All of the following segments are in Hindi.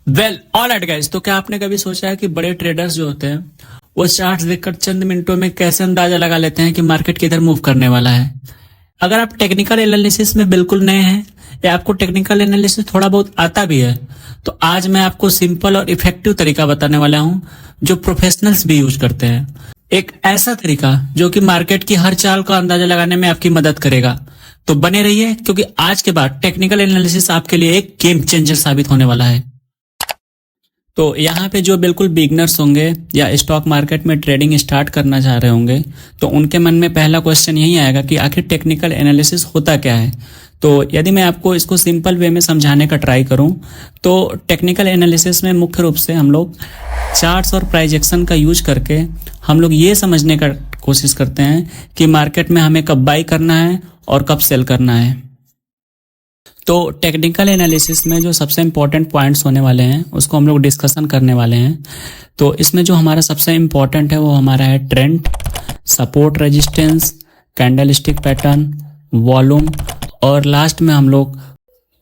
ऑल राइट गाइस, तो क्या आपने कभी सोचा है कि बड़े ट्रेडर्स जो होते हैं वो चार्ट्स देखकर चंद मिनटों में कैसे अंदाजा लगा लेते हैं कि मार्केट किधर मूव करने वाला है। अगर आप टेक्निकल एनालिसिस में बिल्कुल नए हैं या आपको टेक्निकल एनालिसिस थोड़ा बहुत आता भी है, तो आज मैं आपको सिंपल और इफेक्टिव तरीका बताने वाला हूं जो प्रोफेशनल्स भी यूज करते हैं। एक ऐसा तरीका जो कि मार्केट की हर चाल का अंदाजा लगाने में आपकी मदद करेगा। तो बने रहिए, क्योंकि आज के बाद टेक्निकल एनालिसिस आपके लिए एक गेम चेंजर साबित होने वाला है। तो यहाँ पे जो बिल्कुल बिगनर्स होंगे या स्टॉक मार्केट में ट्रेडिंग स्टार्ट करना चाह रहे होंगे, तो उनके मन में पहला क्वेश्चन यही आएगा कि आखिर टेक्निकल एनालिसिस होता क्या है। तो यदि मैं आपको इसको सिंपल वे में समझाने का ट्राई करूं, तो टेक्निकल एनालिसिस में मुख्य रूप से हम लोग चार्ट्स और प्राइजेक्शन का यूज करके हम लोग ये समझने का कोशिश करते हैं कि मार्केट में हमें कब बाई करना है और कब सेल करना है। तो टेक्निकल एनालिसिस में जो सबसे इम्पोर्टेंट पॉइंट्स होने वाले हैं उसको हम लोग डिस्कशन करने वाले हैं। तो इसमें जो हमारा सबसे इम्पोर्टेंट है वो हमारा है trend, support resistance, candlestick pattern, volume, और लास्ट में हम लोग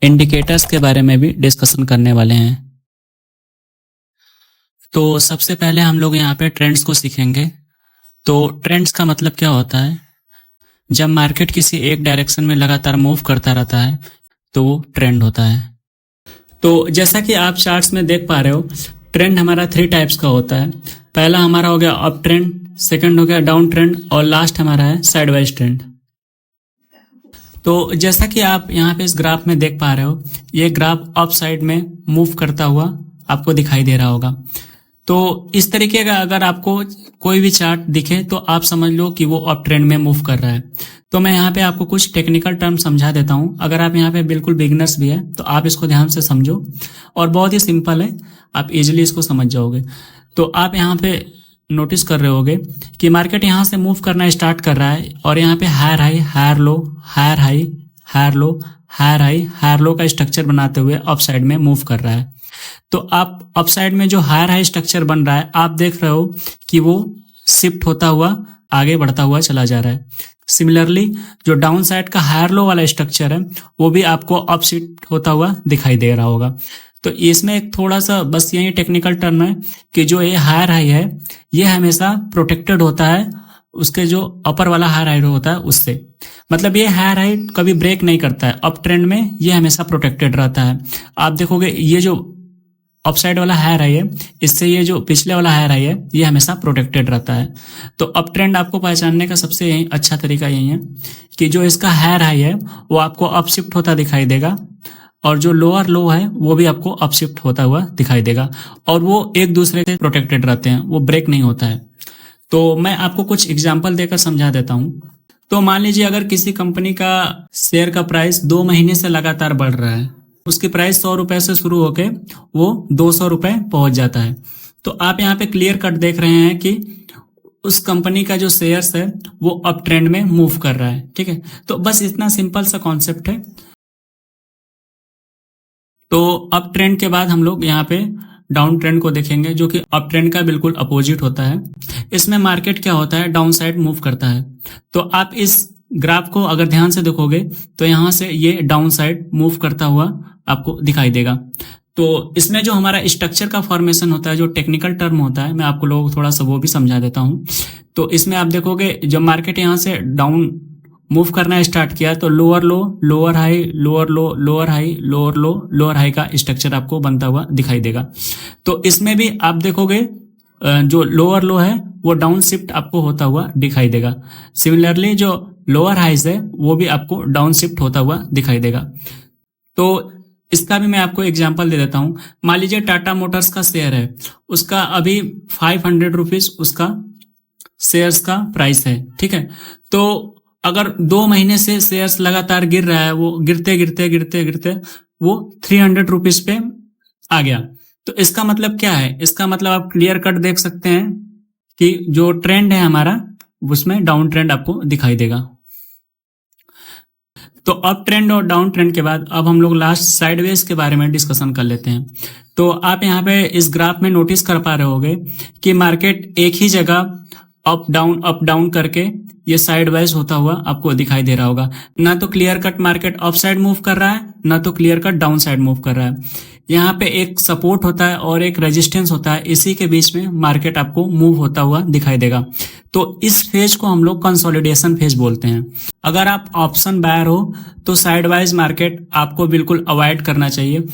इंडिकेटर्स के बारे में भी डिस्कशन करने वाले हैं। तो सबसे पहले हम लोग यहाँ पे ट्रेंड्स को सीखेंगे। तो ट्रेंड्स का मतलब क्या होता है? जब मार्केट किसी एक डायरेक्शन में लगातार मूव करता रहता है तो वो ट्रेंड होता है। तो जैसा कि आप चार्ट्स में देख पा रहे हो, ट्रेंड हमारा 3 टाइप्स का होता है। पहला हमारा हो गया अप ट्रेंड, सेकंड हो गया डाउन ट्रेंड, और लास्ट हमारा है साइडवाइज ट्रेंड। तो जैसा कि आप यहाँ पे इस ग्राफ में देख पा रहे हो, ये ग्राफ अप साइड में मूव करता हुआ आपको दिखाई दे रहा होगा। तो इस तरीके का अगर आपको कोई भी चार्ट दिखे तो आप समझ लो कि वो अप ट्रेंड में मूव कर रहा है। तो मैं यहाँ पे आपको कुछ टेक्निकल टर्म समझा देता हूँ। अगर आप यहाँ पे बिल्कुल बिगिनर्स भी है तो आप इसको ध्यान से समझो, और बहुत ही सिंपल है, आप इजीली इसको समझ जाओगे। तो आप यहाँ पे नोटिस कर रहे होगे कि मार्केट यहाँ से मूव करना स्टार्ट कर रहा है, और यहाँ पे higher high, higher low, higher high, higher low, higher high, higher low का स्ट्रक्चर बनाते हुए अप साइड में मूव कर रहा है। तो आप अप साइड में जो हायर हाई स्ट्रक्चर बन रहा है, आप देख रहे हो कि वो शिफ्ट होता हुआ आगे बढ़ता हुआ चला जा रहा है। सिमिलरली जो डाउन साइड का हायर लो वाला स्ट्रक्चर है वो भी आपको अप शिफ्ट होता हुआ दिखाई दे रहा होगा। तो इसमें एक थोड़ा सा बस यही टेक्निकल टर्म है कि जो ये हायर हाई है ये हमेशा प्रोटेक्टेड होता है उसके जो अपर वाला हायर हाई होता है उससे। मतलब ये हायर हाई कभी ब्रेक नहीं करता है, अप ट्रेंड में ये हमेशा प्रोटेक्टेड रहता है। आप देखोगे ये जो अप साइड वाला हायर हाई है, इससे ये जो पिछले वाला हायर हाई है ये हमेशा प्रोटेक्टेड रहता है। तो अप ट्रेंड आपको पहचानने का सबसे अच्छा तरीका यही है कि जो इसका हायर हाई है वो आपको अप शिफ्ट होता दिखाई देगा, और जो लोअर लो है वो भी आपको अप शिफ्ट होता हुआ दिखाई देगा, और वो एक दूसरे से प्रोटेक्टेड रहते हैं, वो ब्रेक नहीं होता है। तो मैं आपको कुछ एग्जाम्पल देकर समझा देता हूँ। तो मान लीजिए अगर किसी कंपनी का शेयर का प्राइस 2 महीने से लगातार बढ़ रहा है, उसकी प्राइस 100 रुपए से शुरू होके वो 200 रुपए पहुंच जाता है। तो आप यहाँ पे क्लियर कट देख रहे हैं कि उस कंपनी का जो शेयर्स है वो अप ट्रेंड में मूव कर रहा है। ठीक है, तो बस इतना सिंपल सा कॉन्सेप्ट है। तो अप ट्रेंड के बाद हम लोग यहाँ पे डाउन ट्रेंड को देखेंगे, जो कि अप ट्रेंड का बिल्कुल अपोजिट होता है। इसमें मार्केट क्या होता है, डाउन साइड मूव करता है। तो आप इस ग्राफ को अगर ध्यान से देखोगे तो यहाँ से ये डाउन साइड मूव करता हुआ आपको दिखाई देगा। तो इसमें जो हमारा स्ट्रक्चर का फॉर्मेशन होता है, जो टेक्निकल टर्म होता है, मैं आपको लोगों को थोड़ा सा वो भी समझा देता हूँ। तो इसमें आप देखोगे जब मार्केट यहाँ से डाउन मूव करना स्टार्ट किया तो लोअर लो, लोअर हाई, लोअर लो, लोअर हाई, लोअर लो, लोअर हाई का स्ट्रक्चर आपको बनता हुआ दिखाई देगा। तो इसमें भी आप देखोगे जो लोअर लो है वो डाउन शिफ्ट आपको होता हुआ दिखाई देगा। सिमिलरली जो लोअर हाइज है वो भी आपको डाउन शिफ्ट होता हुआ दिखाई देगा। तो इसका भी मैं आपको एग्जांपल दे देता हूं। मान लीजिए टाटा मोटर्स का शेयर है, उसका अभी 500 रुपीज उसका शेयर्स का प्राइस है। ठीक है, तो अगर 2 महीने से शेयर्स लगातार गिर रहा है, वो गिरते गिरते गिरते गिरते वो 300 रुपीज पे आ गया। तो इसका मतलब क्या है? इसका मतलब आप क्लियर कट देख सकते हैं कि जो ट्रेंड है हमारा उसमें डाउन ट्रेंड आपको दिखाई देगा। तो अप ट्रेंड और डाउन ट्रेंड के बाद अब हम लोग लास्ट साइडवेज के बारे में डिस्कशन कर लेते हैं। तो आप यहाँ पे इस ग्राफ में नोटिस कर पा रहे होगे कि मार्केट एक ही जगह अप डाउन करके ये साइड वाइज होता हुआ आपको दिखाई दे रहा होगा। ना तो clear cut market up side move कर रहा है, ना तो clear cut down side move कर रहा है। यहाँ पे एक सपोर्ट होता है और एक रेजिस्टेंस होता है, इसी के बीच में मार्केट आपको मूव होता हुआ दिखाई देगा। तो इस फेज को हम लोग कंसोलिडेशन फेज बोलते हैं। अगर आप ऑप्शन बायर हो तो साइड वाइज मार्केट आपको बिल्कुल अवॉइड करना चाहिए,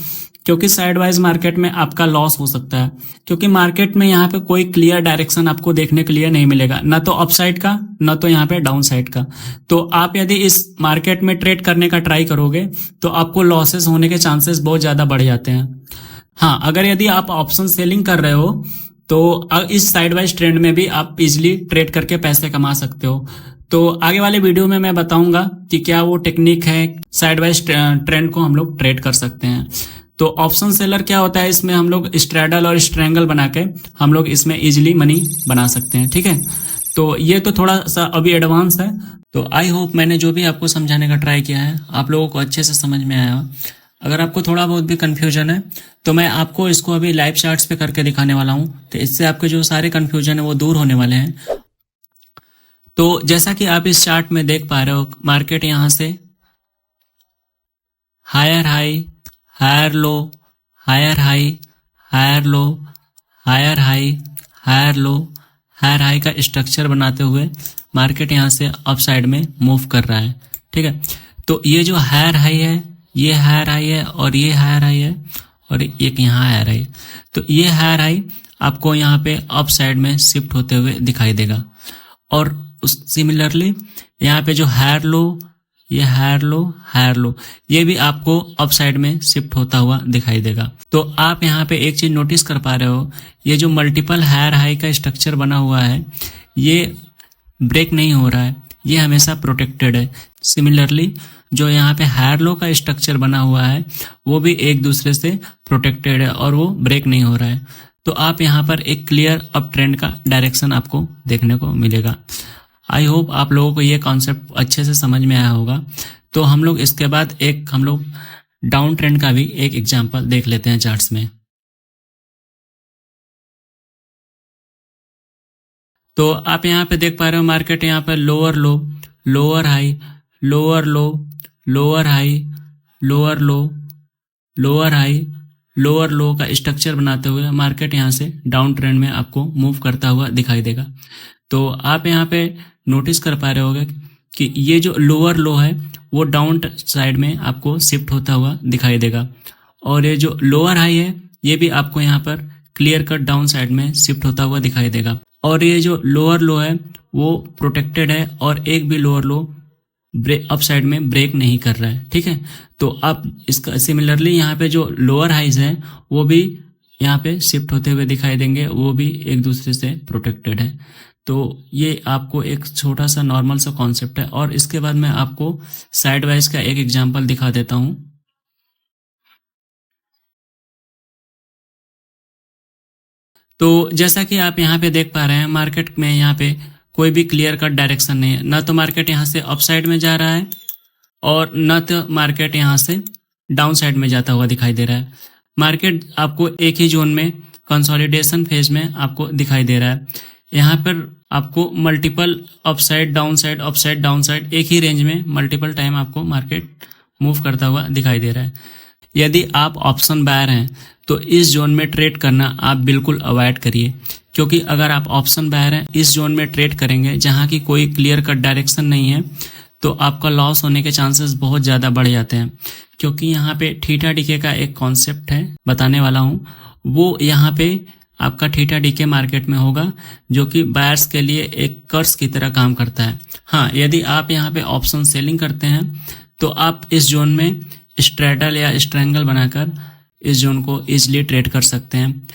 क्योंकि साइड वाइज मार्केट में आपका लॉस हो सकता है, क्योंकि मार्केट में यहाँ पे कोई क्लियर डायरेक्शन आपको देखने के लिए नहीं मिलेगा, ना तो अप साइड का ना तो यहाँ पे डाउन साइड का। तो आप यदि इस मार्केट में ट्रेड करने का ट्राई करोगे तो आपको लॉसेस होने के चांसेस बहुत ज्यादा बढ़ जाते हैं। हाँ, अगर यदि आप ऑप्शन सेलिंग कर रहे हो तो इस साइड वाइज ट्रेंड में भी आप इजिली ट्रेड करके पैसे कमा सकते हो। तो आगे वाले वीडियो में मैं बताऊंगा कि क्या वो टेक्निक है, साइड वाइज ट्रेंड को हम लोग ट्रेड कर सकते हैं। तो ऑप्शन सेलर क्या होता है, इसमें हम लोग स्ट्रैडल और स्ट्रैंगल बना के हम लोग इसमें इजिली मनी बना सकते हैं। ठीक है, तो ये तो थोड़ा सा अभी एडवांस है। तो आई होप मैंने जो भी आपको समझाने का ट्राई किया है आप लोगों को अच्छे से समझ में आया। अगर आपको थोड़ा बहुत भी कंफ्यूजन है तो मैं आपको इसको अभी लाइव चार्ट्स पे करके दिखाने वाला हूं, तो इससे आपके जो सारे कंफ्यूजन है वो दूर होने वाले हैं। तो जैसा कि आप इस चार्ट में देख पा रहे हो, मार्केट यहां से higher high, higher low, higher high, higher low, higher high, higher low, higher high का स्ट्रक्चर बनाते हुए मार्केट यहां से अप साइड में मूव कर रहा है। ठीक है, तो ये जो हायर हाई है, ये हायर हाई है और ये हायर हाई है और एक यहाँ हायर हाई, तो ये हायर हाई आपको यहाँ पे अप साइड में शिफ्ट होते हुए दिखाई देगा। और सिमिलरली यहाँ पे जो हायर लो, ये हायर लो, हायर लो, ये भी आपको अप साइड में शिफ्ट होता हुआ दिखाई देगा। तो आप यहाँ पे एक चीज नोटिस कर पा रहे हो, ये जो मल्टीपल हायर हाई का स्ट्रक्चर बना हुआ है ये ब्रेक नहीं हो रहा है, ये हमेशा प्रोटेक्टेड है। सिमिलरली जो यहाँ पे हायर लो का स्ट्रक्चर बना हुआ है वो भी एक दूसरे से प्रोटेक्टेड है और वो ब्रेक नहीं हो रहा है। तो आप यहाँ पर एक क्लियर अप ट्रेंड का डायरेक्शन आपको देखने को मिलेगा। आई होप आप लोगों को ये कॉन्सेप्ट अच्छे से समझ में आया होगा। तो हम लोग इसके बाद हम लोग डाउन ट्रेंड का भी एक एग्जांपल देख लेते हैं चार्ट्स में। तो आप यहाँ पे देख पा रहे हो मार्केट यहाँ पर लोअर लो, लोअर हाई, लोअर लो, लोअर हाई, लोअर लो, लोअर हाई, लोअर लो का स्ट्रक्चर बनाते हुए मार्केट यहाँ से डाउन ट्रेंड में आपको मूव करता हुआ दिखाई देगा। तो आप यहाँ पे नोटिस कर पा रहे होगे कि ये जो लोअर लो है वो डाउन साइड में आपको शिफ्ट होता हुआ दिखाई देगा और ये जो लोअर हाई है ये भी आपको यहाँ पर क्लियर कट डाउन साइड में शिफ्ट होता हुआ दिखाई देगा। और ये जो लोअर लो है वो प्रोटेक्टेड है और एक भी लोअर लो अप साइड में ब्रेक नहीं कर रहा है। ठीक है, तो आप इसका सिमिलरली यहाँ पे जो लोअर हाइज है वो भी यहाँ पे शिफ्ट होते हुए दिखाई देंगे, वो भी एक दूसरे से प्रोटेक्टेड है। तो ये आपको एक छोटा सा नॉर्मल सा कॉन्सेप्ट है। और इसके बाद मैं आपको साइड वाइज का एक एग्जांपल दिखा देता हूं। तो जैसा कि आप यहाँ पे देख पा रहे हैं मार्केट में यहाँ पे कोई भी क्लियर कट डायरेक्शन नहीं है, ना तो मार्केट यहाँ से अप साइड में जा रहा है और न तो मार्केट यहाँ से डाउन साइड में जाता हुआ दिखाई दे रहा है। मार्केट आपको एक ही जोन में कंसोलिडेशन फेज में आपको दिखाई दे रहा है। यहाँ पर आपको multiple up side down side, up side down side, एक ही रेंज में मल्टीपल टाइम आपको मार्केट मूव करता हुआ दिखाई दे रहा है। यदि आप ऑप्शन बायर हैं तो इस जोन में ट्रेड करना आप बिल्कुल अवॉइड करिए, क्योंकि अगर आप ऑप्शन बायर हैं इस जोन में ट्रेड करेंगे जहां की कोई क्लियर कट डायरेक्शन नहीं है तो आपका लॉस होने के चांसेस बहुत ज़्यादा बढ़ जाते हैं। क्योंकि यहाँ पे थीटा डीके का एक कॉन्सेप्ट है बताने वाला हूँ, वो यहाँ पे आपका थीटा डीके मार्केट में होगा जो कि बायर्स के लिए एक कर्ज की तरह काम करता है। हाँ, यदि आप यहाँ पे ऑप्शन सेलिंग करते हैं तो आप इस जोन में स्ट्रेडल या स्ट्रैंगल बनाकर इस जोन को इजिली ट्रेड कर सकते हैं।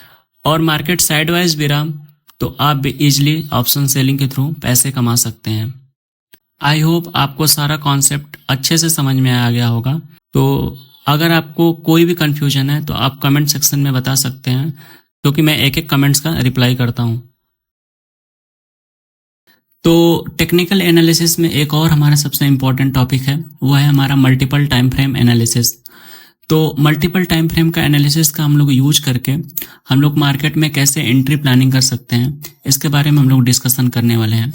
और मार्केट साइडवाइज विराम तो आप भी इजिली ऑप्शन सेलिंग के थ्रू पैसे कमा सकते हैं। आई होप आपको सारा कॉन्सेप्ट अच्छे से समझ में आ गया होगा। तो अगर आपको कोई भी कंफ्यूजन है तो आप कमेंट सेक्शन में बता सकते हैं, क्योंकि मैं एक एक कमेंट्स का रिप्लाई करता हूं। तो टेक्निकल एनालिसिस में एक और हमारा सबसे इम्पोर्टेंट टॉपिक है, वो है हमारा मल्टीपल टाइम फ्रेम एनालिसिस। तो मल्टीपल टाइम फ्रेम का एनालिसिस का हम लोग यूज करके हम लोग मार्केट में कैसे एंट्री प्लानिंग कर सकते हैं, इसके बारे में हम लोग डिस्कशन करने वाले हैं।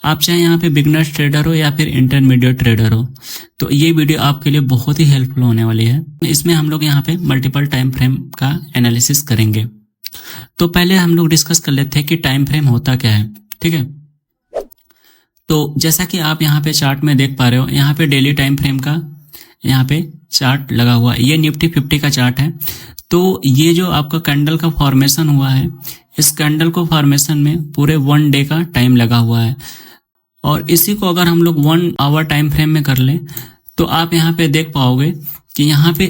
आप चाहे यहाँ पे बिगनर ट्रेडर हो या फिर इंटरमीडिएट ट्रेडर हो, तो ये वीडियो आपके लिए बहुत ही हेल्पफुल होने वाली है। इसमें हम लोग यहाँ पे मल्टीपल टाइम फ्रेम का एनालिसिस करेंगे। तो पहले हम लोग डिस्कस कर लेते हैं कि टाइम फ्रेम होता क्या है। ठीक है, तो जैसा कि आप यहाँ पे चार्ट में देख पा रहे हो, यहाँ पे डेली टाइम फ्रेम का यहाँ पे चार्ट लगा हुआ है। ये निफ्टी 50 का चार्ट है। तो ये जो आपका कैंडल का फॉर्मेशन हुआ है, इस कैंडल को फॉर्मेशन में पूरे 1 डे का टाइम लगा हुआ है। और इसी को अगर हम लोग 1 आवर टाइम फ्रेम में कर लें तो आप यहाँ पे देख पाओगे कि यहाँ पे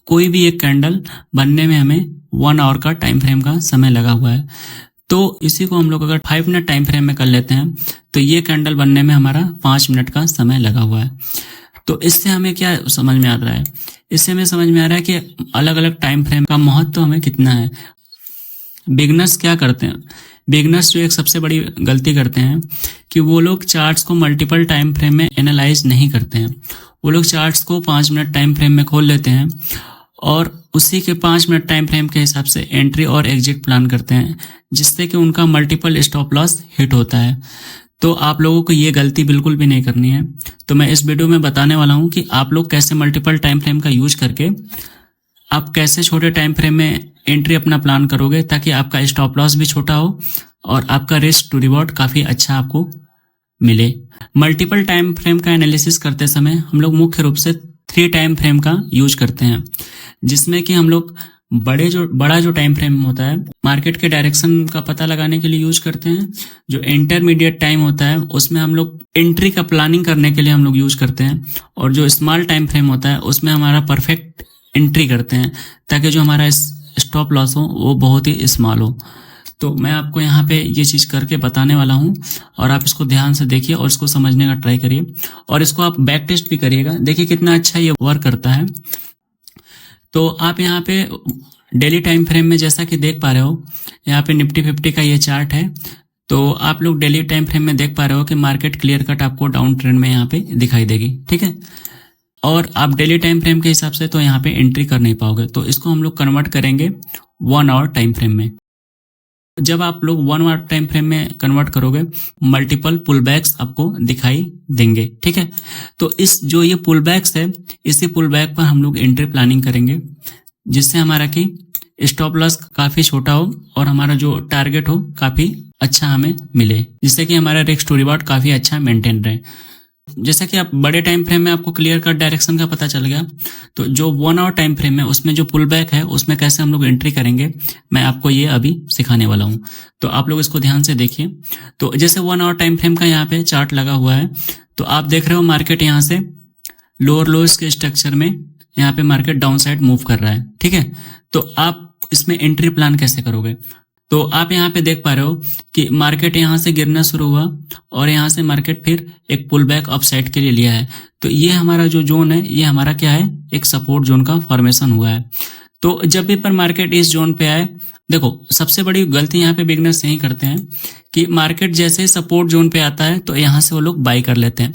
कोई भी एक कैंडल बनने में हमें 1 आवर का टाइम फ्रेम का समय लगा हुआ है। तो इसी को हम लोग अगर 5 मिनट टाइम फ्रेम में कर लेते हैं तो ये कैंडल बनने में हमारा 5 मिनट का समय लगा हुआ है। तो इससे हमें क्या समझ में आ रहा है? इससे हमें समझ में आ रहा है कि अलग अलग टाइम फ्रेम का महत्व हमें कितना है। बिगनर्स क्या करते हैं? बिगनर्स जो एक सबसे बड़ी गलती करते हैं कि वो लोग चार्ट्स को मल्टीपल टाइम फ्रेम में एनालाइज नहीं करते हैं। वो लोग चार्ट्स को 5 मिनट टाइम फ्रेम में खोल लेते हैं और उसी के 5 मिनट टाइम फ्रेम के हिसाब से एंट्री और एग्जिट प्लान करते हैं, जिससे कि उनका मल्टीपल स्टॉप लॉस हिट होता है। तो आप लोगों को ये गलती बिल्कुल भी नहीं करनी है। तो मैं इस वीडियो में बताने वाला हूं कि आप लोग कैसे मल्टीपल टाइम फ्रेम का यूज करके आप कैसे छोटे टाइम फ्रेम में एंट्री अपना प्लान करोगे, ताकि आपका स्टॉप लॉस भी छोटा हो और आपका रिस्क टू रिवॉर्ड काफी अच्छा आपको मिले। मल्टीपल टाइम फ्रेम का एनालिसिस करते समय हम लोग मुख्य रूप से 3 टाइम फ्रेम का यूज करते हैं, जिसमें कि हम लोग बड़ा जो टाइम फ्रेम होता है मार्केट के डायरेक्शन का पता लगाने के लिए यूज करते हैं। जो इंटरमीडिएट टाइम होता है उसमें हम लोग एंट्री का प्लानिंग करने के लिए हम लोग यूज करते हैं। और जो स्मॉल टाइम फ्रेम होता है उसमें हमारा परफेक्ट एंट्री करते हैं, ताकि जो हमारा स्टॉप लॉस हो वो बहुत ही स्मॉल हो। तो मैं आपको यहाँ पे ये चीज करके बताने वाला हूँ और आप इसको ध्यान से देखिए और इसको समझने का ट्राई करिए और इसको आप बैक टेस्ट भी करिएगा, देखिए कितना अच्छा ये वर्क करता है। तो आप यहाँ पे डेली टाइम फ्रेम में जैसा कि देख पा रहे हो, यहाँ पे निफ्टी 50 का ये चार्ट है। तो आप लोग डेली टाइम फ्रेम में देख पा रहे हो कि मार्केट क्लियर कट आपको डाउन ट्रेंड में यहाँ पे दिखाई देगी। ठीक है, और आप डेली टाइम फ्रेम के हिसाब से तो यहाँ पे एंट्री कर नहीं पाओगे। तो इसको हम लोग कन्वर्ट करेंगे 1 आवर टाइम फ्रेम में। जब आप लोग 1 आवर टाइम फ्रेम में कन्वर्ट करोगे, मल्टीपल पुल बैक्स आपको दिखाई देंगे। ठीक है, तो जो ये पुल बैक्स है, इसी पुल बैक पर हम लोग एंट्री प्लानिंग करेंगे, जिससे हमारा कि स्टॉप लॉस काफी छोटा हो और हमारा जो टारगेट हो काफी अच्छा हमें मिले, जिससे कि हमारा रिस्क टू रिवॉर्ड काफी अच्छा मेंटेन रहे। जैसा कि आप बड़े टाइम फ्रेम में आपको क्लियर कट डायरेक्शन का पता चल गया, तो जो 1 आवर टाइम फ्रेम है उसमें जो पुल बैक है उसमें कैसे हम लोग एंट्री करेंगे, मैं आपको ये अभी सिखाने वाला हूँ। तो आप लोग इसको ध्यान से देखिए। तो जैसे 1 आवर टाइम फ्रेम का यहाँ पे चार्ट लगा हुआ है, तो आप देख रहे हो मार्केट यहाँ से लोअर लोस के स्ट्रक्चर में यहाँ पे मार्केट डाउन साइड मूव कर रहा है। ठीक है, तो आप इसमें एंट्री प्लान कैसे करोगे? तो आप यहाँ पे देख पा रहे हो कि मार्केट यहाँ से गिरना शुरू हुआ और यहाँ से मार्केट फिर एक पुल बैक अप साइड के लिए लिया है। तो ये हमारा जो जोन है, ये हमारा क्या है, एक सपोर्ट जोन का फॉर्मेशन हुआ है। तो जब भी पर मार्केट इस जोन पे आए, देखो सबसे बड़ी गलती यहाँ पे बिगनर्स यही करते हैं कि मार्केट जैसे ही सपोर्ट जोन पे आता है तो यहाँ से वो लोग बाई कर लेते हैं।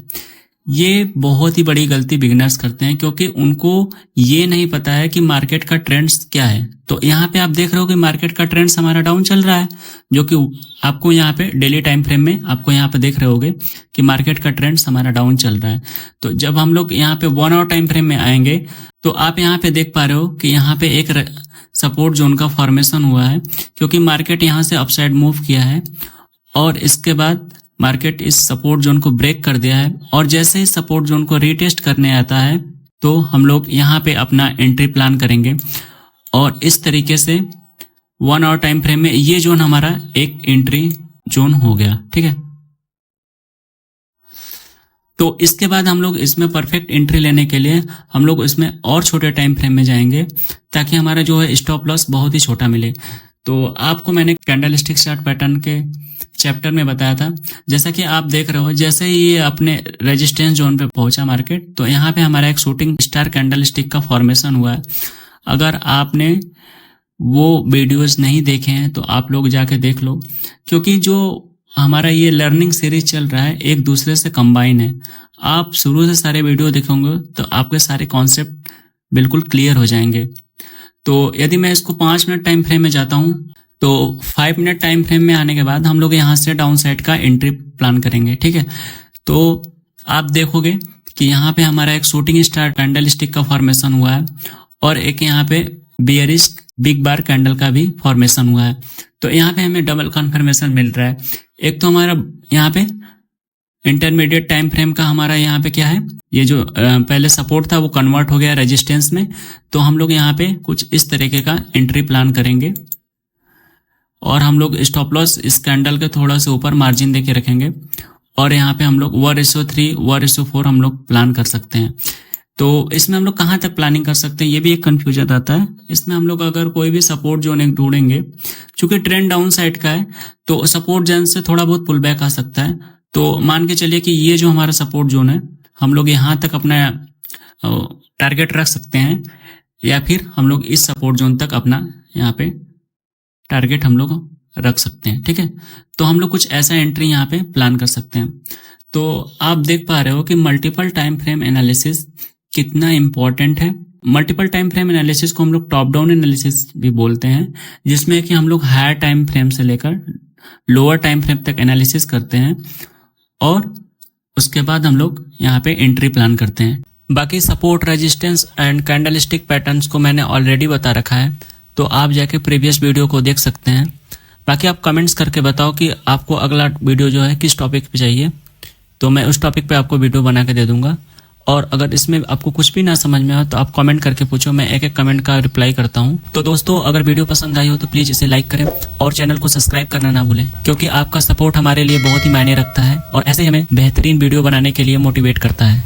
ये बहुत ही बड़ी गलती बिगिनर्स करते हैं, क्योंकि उनको ये नहीं पता है कि मार्केट का ट्रेंड्स क्या है। तो यहाँ पे आप देख रहे हो कि मार्केट का ट्रेंड्स हमारा डाउन चल रहा है, जो कि आपको यहाँ पे डेली टाइम फ्रेम में आपको यहाँ पे देख रहे होगे कि मार्केट का ट्रेंड्स हमारा डाउन चल रहा है। तो जब हम लोग यहाँ पे 1 आवर टाइम फ्रेम में आएंगे तो आप यहाँ पे देख पा रहे हो कि यहाँ पे एक सपोर्ट जोन का फॉर्मेशन हुआ है, क्योंकि मार्केट यहाँ से अपसाइड मूव किया है और इसके बाद मार्केट इस सपोर्ट जोन को ब्रेक कर दिया है। और जैसे ही सपोर्ट जोन को रीटेस्ट करने आता है तो हम लोग यहाँ पे अपना एंट्री प्लान करेंगे और इस तरीके से 1 आवर टाइम फ्रेम में ये जोन हमारा एक एंट्री जोन हो गया। ठीक है, तो इसके बाद हम लोग इसमें परफेक्ट एंट्री लेने के लिए हम लोग इसमें और छोटे टाइम फ्रेम में जाएंगे, ताकि हमारा जो है स्टॉप लॉस बहुत ही छोटा मिले। तो आपको मैंने कैंडलस्टिक चार्ट पैटर्न के चैप्टर में बताया था। जैसा कि आप देख रहे हो, जैसे ही ये अपने रेजिस्टेंस जोन पे पहुंचा मार्केट, तो यहाँ पे हमारा एक शूटिंग स्टार कैंडलस्टिक का फॉर्मेशन हुआ है। अगर आपने वो वीडियोस नहीं देखे हैं तो आप लोग जाके देख लो, क्योंकि जो हमारा ये लर्निंग सीरीज चल रहा है एक दूसरे से कंबाइन है। आप शुरू से सारे वीडियो देखोगे तो आपके सारे कॉन्सेप्ट बिल्कुल क्लियर हो जाएंगे। तो यदि मैं इसको 5 मिनट टाइम फ्रेम में जाता हूं तो 5 मिनट टाइम फ्रेम में आने के बाद हम लोग यहाँ से डाउन साइड का एंट्री प्लान करेंगे। ठीक है, तो आप देखोगे कि यहाँ पे हमारा एक शूटिंग स्टार कैंडल स्टिक का फॉर्मेशन हुआ है और एक यहाँ पे बियरिश बिग बार कैंडल का भी फॉर्मेशन हुआ है। तो यहाँ पे हमें डबल कन्फर्मेशन मिल रहा है। एक तो हमारा यहाँ पे इंटरमीडिएट टाइम फ्रेम का हमारा यहाँ पे क्या है, ये जो पहले सपोर्ट था वो कन्वर्ट हो गया रेजिस्टेंस में। तो हम लोग यहाँ पे कुछ इस तरीके का एंट्री प्लान करेंगे और हम लोग स्टॉप लॉस इस कैंडल के थोड़ा सा ऊपर मार्जिन देके रखेंगे और यहाँ पे हम लोग 1:3 1:4 हम लोग प्लान कर सकते हैं। तो इसमें हम लोग कहाँ तक प्लानिंग कर सकते हैं, ये भी एक कंफ्यूजन आता है। इसमें हम लोग अगर कोई भी सपोर्ट जोन एक ढूंढेंगे, चूंकि ट्रेंड डाउन साइड का है तो सपोर्ट जोन से थोड़ा बहुत पुल बैक आ सकता है। तो मान के चलिए कि ये जो हमारा सपोर्ट जोन है हम लोग यहाँ तक अपना टारगेट रख सकते हैं, या फिर हम लोग इस सपोर्ट जोन तक अपना यहाँ पे टारगेट हम लोग रख सकते हैं। ठीक है, तो हम लोग कुछ ऐसा एंट्री यहाँ पे प्लान कर सकते हैं। तो आप देख पा रहे हो कि मल्टीपल टाइम फ्रेम एनालिसिस कितना इंपॉर्टेंट है। मल्टीपल टाइम फ्रेम एनालिसिस को हम लोग टॉप डाउन एनालिसिस भी बोलते हैं, जिसमें कि हम लोग हायर टाइम फ्रेम से लेकर लोअर टाइम फ्रेम तक एनालिसिस करते हैं और उसके बाद हम लोग यहाँ पे एंट्री प्लान करते हैं। बाकी support, resistance and candlestick patterns को मैंने ऑलरेडी बता रखा है, तो आप जाके प्रीवियस वीडियो को देख सकते हैं। बाकी आप कमेंट्स करके बताओ कि आपको अगला वीडियो जो है किस टॉपिक पे चाहिए, तो मैं उस टॉपिक पे आपको वीडियो बना के दे दूंगा। और अगर इसमें आपको कुछ भी ना समझ में आए तो आप कमेंट करके पूछो, मैं एक एक कमेंट का रिप्लाई करता हूं। तो दोस्तों, अगर वीडियो पसंद आई हो तो प्लीज इसे लाइक करें और चैनल को सब्सक्राइब करना ना भूलें, क्योंकि आपका सपोर्ट हमारे लिए बहुत ही मायने रखता है और ऐसे ही हमें बेहतरीन वीडियो बनाने के लिए मोटिवेट करता है।